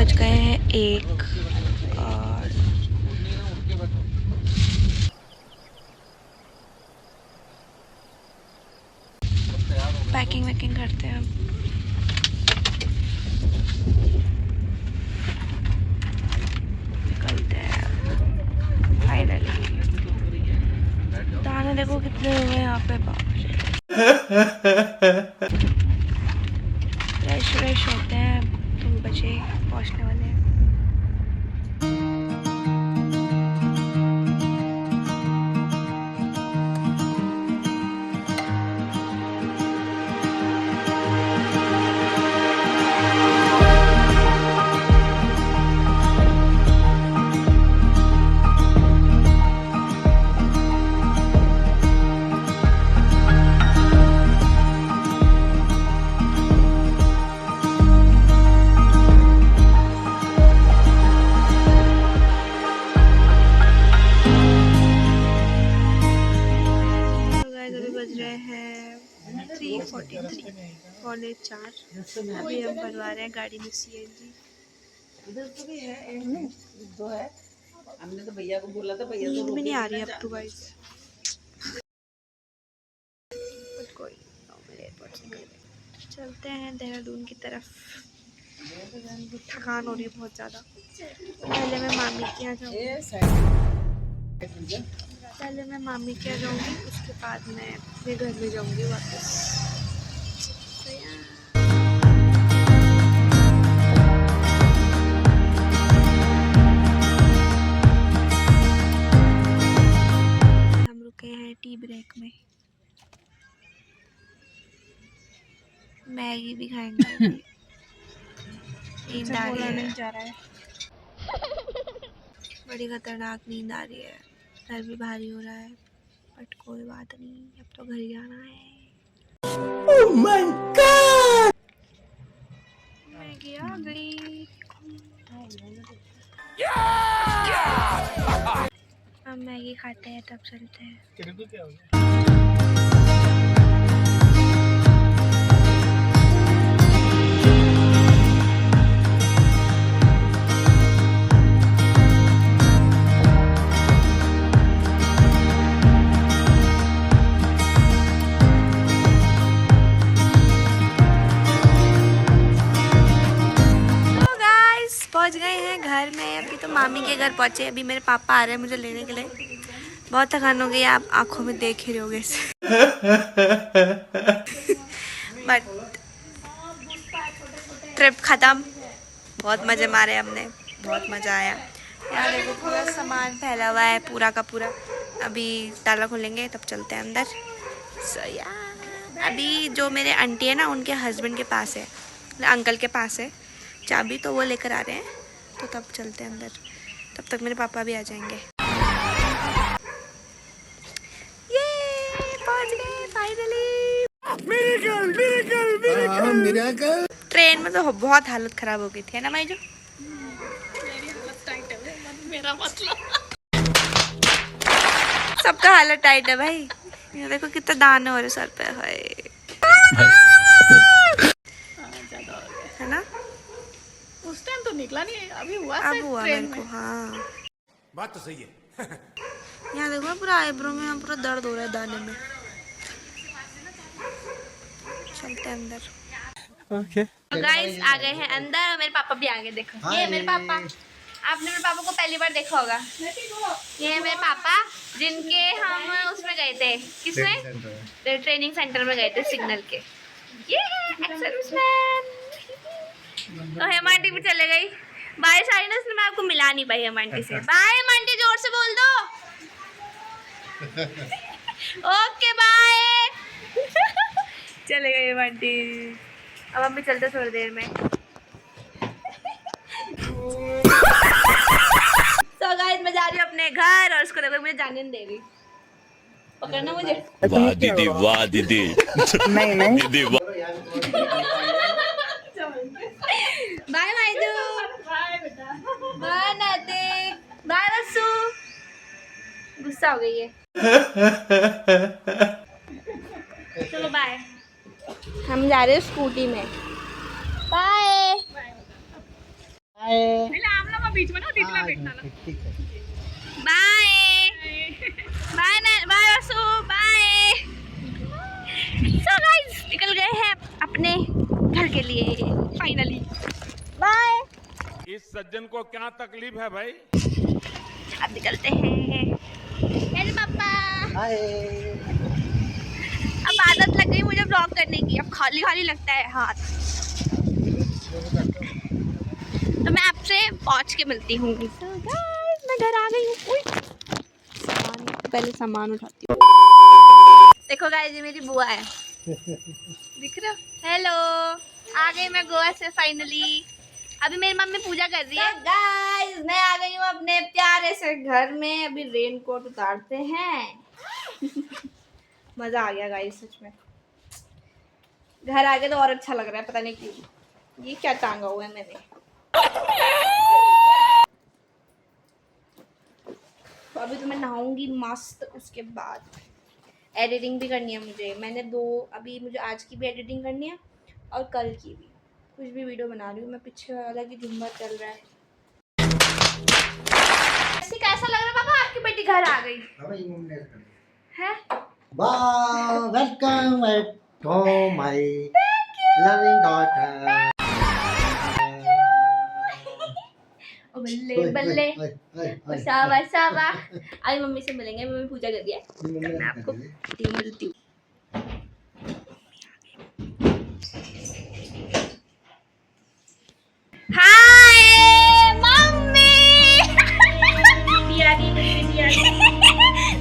बज गए हैं 1 और पैकिंग वैकिंग करते हैं अब। निकलते हैं फाइनली। दाने देखो कितने हुए हैं यहाँ पे, फ्रेश होते हैं। 2 बजे पहुँचने वाले हैं। बज रहे हैं 3:43, 3:45। अभी हम भरवा रहे हैं गाड़ी में सीएनजी। इधर तो भी है, एक दो है। हमने तो भैया को बोला था, भैया नींद भी नहीं आ रही अब तो गाइस। कोई चलते हैं देहरादून की तरफ। थकान हो रही है बहुत ज़्यादा। पहले मैं मामी के यहाँ जाऊँगी, उसके बाद मैं अपने घर में जाऊँगी वापस। हम रुके हैं टी ब्रेक में, मैगी भी खाएंगे। नींद आ रही है, जा रहा है। बड़ी खतरनाक नींद आ रही है, सर भी भारी हो रहा है, बट कोई बात नहीं, अब तो घर जाना है। Oh my God! मैगी आ गई। हम मैगी खाते हैं तब चलते हैं। पहुंच गए हैं घर में। अभी तो मामी के घर पहुंचे। अभी मेरे पापा आ रहे हैं मुझे लेने के लिए। बहुत थकान हो गई, आप आंखों में देख ही रहे होगे इसे। बट ट्रिप खत्म, बहुत मजे मारे हमने, बहुत मजा आया। यहाँ देखो पूरा सामान फैला हुआ है, पूरा का पूरा। अभी ताला खोलेंगे तब चलते हैं अंदर। सो अभी जो मेरे आंटी है ना, उनके हस्बैंड के पास है, अंकल के पास है चाबी, तो वो लेकर आ रहे हैं, तो तब चलते हैं अंदर। तब तक मेरे पापा भी आ जाएंगे। ये पहुंच गए फाइनली। मिरेकल। ट्रेन में तो बहुत हालत खराब हो गई थी, है ना माईजू? मेरी हालत टाइट है, मेरा मतलब। सबका हालत टाइट है भाई। ये देखो कितना दाने हो रहे सर पे, है ना? उस टाइम तो निकला नहीं, अभी हुआ। अब हुआ मेरे को। हाँ बात तो सही है। यहाँ देखो पूरा आईब्रो में पूरा दर्द हो रहा है दाने में। चलते हैं अंदर। ओके गाइस आ गए हैं अंदर और मेरे पापा भी आ गए। देखो ये मेरे पापा, आपने मेरे पापा को पहली बार देखा होगा। ये है मेरे पापा, जिनके हम उसमें गए थे, किसमें? ट्रेनिंग सेंटर में गए थे, सिग्नल के। ये एक्स-सर्विसमैन। तो हेमांटी भी चले गई। बारिश आई ना, इसलिए मैं आपको मिला नहीं पाई हेमांटी से। बाय हेमांटी, जोर से बोल दो। Okay bye. चले गए हेमांटी। अब हम भी चलते थोड़ी देर में। तो गाइस मैं जा रही हूँ अपने घर, और उसको देखो मुझे जाने नहीं दे रही। पकड़ना मुझे। वाह दीदी, वाह दीदी। नहीं नहीं दीदी वाह। बाय माइजू। बाय बेटा। बाय नाते। बाय वसु। गुस्सा हो गई है। चलो बाय। हम जा रहे हैं स्कूटी में। बाय। बाय वसु बाय। सो गाइस निकल गए हैं अपने घर के लिए फाइनली। बाय। इस सज्जन को क्या तकलीफ है भाई? अब निकलते हैं। मेरे पापा अब आदत लग गई मुझे ब्लॉग करने की, अब खाली खाली लगता है हाथ। तो मैं आपसे पहुंच के मिलती हूँ। So guys, मैं घर आ गई हूँ। पहले सामान उठाती हूँ। देखो गाइस ये मेरी बुआ है, दिख रहा? हेलो, आ गई मैं गोवा से फाइनली। अभी मेरी मम्मी पूजा कर रही है। गाइस मैं आ गई हूँ अपने प्यारे से घर में। अभी रेन कोट उतारते हैं। मजा आ गया गाइस सच में। घर आ गए तो और अच्छा लग रहा है, पता नहीं क्यों। ये क्या टांगा हुआ है मैंने। तो अभी तो मैं नहाऊंगी मस्त, उसके बाद एडिटिंग भी करनी है मुझे। मैंने अभी मुझे आज की भी एडिटिंग करनी है और कल की भी। कुछ भी वीडियो बना रही हूँ मैं। पीछे वाला की झुम्बर चल रहा है। ऐसे कैसा लग रहा है पापा आपकी बेटी घर आ गई है? Wow, welcome at home, my loving daughter. ओ बल्ले बल्ले, ओ शाबाश शाबाश। आज मम्मी से मिलेंगे, मम्मी पूजा कर रही है। तो मैं आपको मिलती हूँ। हाय मम्मी।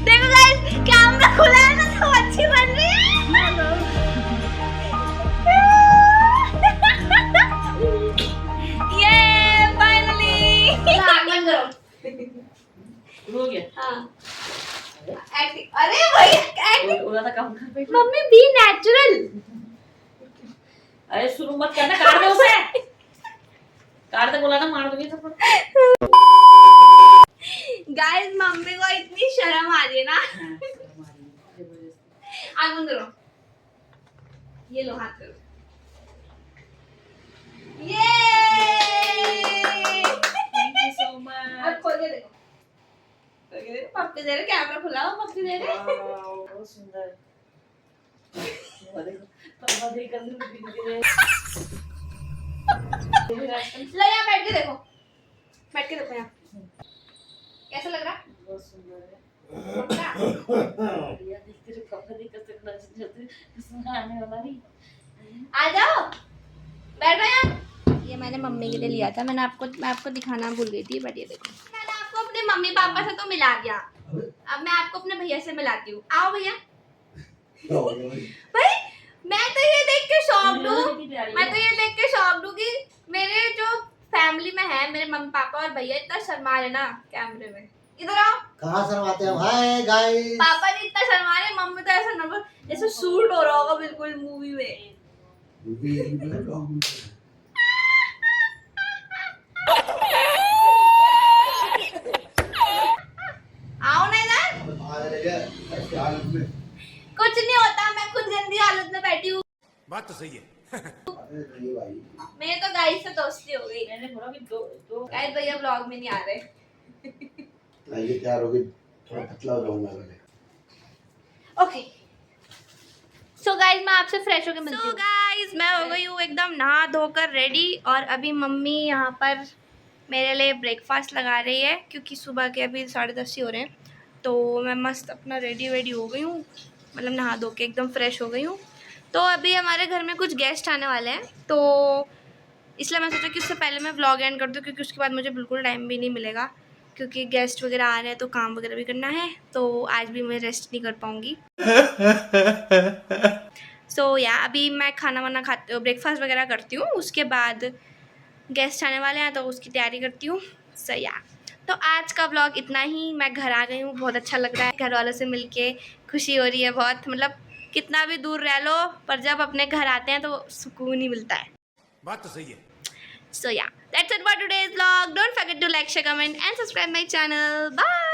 देखो गाइस कैमरा खुला है ना तो अच्छी बन रही है। ये फाइनली हो गया। हाँ एक्टिंग। अरे भाई एक्टिंग बोला था काम कर बेटा। Mummy be natural. अरे शुरू मत करना, काट दे उसे। काट दे, बोला ना मार दूंगी सब। गाइस मम्मी को इतनी शर्म आ रही है ना। आग बंद करो। ये लो हाथ करो। ये थैंक यू सो मच। अब खोल के देखो। पप्पी दे रहे, कैमरा खुला हो, पप्पी दे रहे। बहुत सुंदर। पापा देख कर लो यहाँ बैठ के देखो, बैठ के देखो यहाँ। कैसा लग रहा? बहुत सुंदर है। पक्का? यार देख तेरे पापा देख कर तक नजर जाते इसमें आने वाला नहीं। आ जाओ, बैठो यहाँ। ये मैंने मम्मी के लिए लिया था। मैं आपको दिखाना भूल गई थी, बट ये देखो मैंने आपको अपने मम्मी पापा से तो मिला दिया। अब मैं आपको अपने भैया से मिलाती हूँ। आओ भैया। भाई मैं तो ये देख के शॉक्ड हूँ कि मेरे जो फैमिली में है, मेरे मम्मी पापा और भैया इतना शर्मा रहे ना कैमरे में। इधर आओ। कहाँ शर्माते हो? Hi guys. पापा जी इतना शर्मा रहे, मम्मी तो ऐसा नंबर जैसे शूट हो रहा होगा बिल्कुल मूवी में। आओ ना इधर। कुछ नहीं होता, मैं खुद गंदी हालत में बैठी हूँ। बात तो सही है। मेरे तो गाइस से दोस्ती हो गई। मैंने बोला कि दो गाइस भैया ब्लॉग में नहीं आ रहे। ये तैयार हो गई, थोड़ा पतला हो जाऊंगा पहले। ओके सो गाइस मैं आपसे फ्रेश होकर मिलती हूँ। गाइस मैं हो गई हूँ एकदम नहा धोकर रेडी, और अभी मम्मी यहाँ पर मेरे लिए ब्रेकफास्ट लगा रही है क्योंकि सुबह के अभी 10:30 ही हो रहे हैं। तो मैं मस्त अपना रेडी हो गई हूँ, मतलब नहा धो के एकदम फ्रेश हो गई हूँ। तो अभी हमारे घर में कुछ गेस्ट आने वाले हैं, तो इसलिए मैं सोचा कि उससे पहले मैं व्लॉग एंड कर दूँ, क्योंकि उसके बाद मुझे बिल्कुल टाइम भी नहीं मिलेगा, क्योंकि गेस्ट वगैरह आ रहे हैं तो काम वगैरह भी करना है। तो आज भी मैं रेस्ट नहीं कर पाऊँगी। सो या अभी मैं खाना वाना खाती, ब्रेकफास्ट वगैरह करती हूँ, उसके बाद गेस्ट आने वाले हैं तो उसकी तैयारी करती हूँ। सो या तो आज का व्लॉग इतना ही। मैं घर आ गई हूँ, बहुत अच्छा लग रहा है घर वालों से मिलके, खुशी हो रही है बहुत। मतलब कितना भी दूर रह लो पर जब अपने घर आते हैं तो सुकून ही मिलता है। बात तो सही है। So yeah, that's it for today's vlog. Don't forget to like, share, comment and subscribe my channel. Bye.